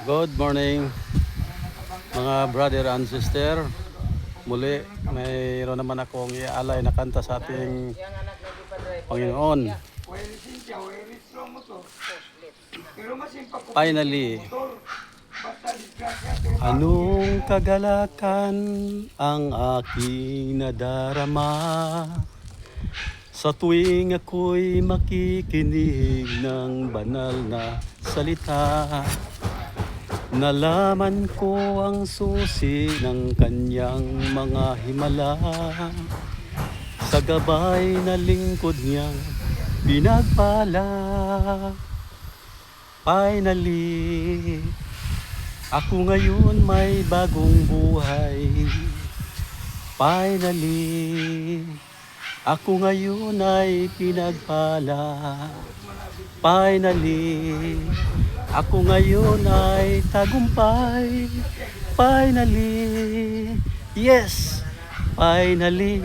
Good morning mga brother and sister. Muli mayroon naman akong iaalay na kanta sa ating Panginoon. Finally, anong kagalakan ang aking nadarama sa tuwing ako'y makikinig ng banal na salita. Nalaman ko ang susi ng kanyang mga himala, sa gabay na lingkod niyang pinagpala. Finally, ako ngayon may bagong buhay. Finally, ako ngayon ay pinagpala. Finally, ako ngayon ay tagumpay. Finally, yes, finally.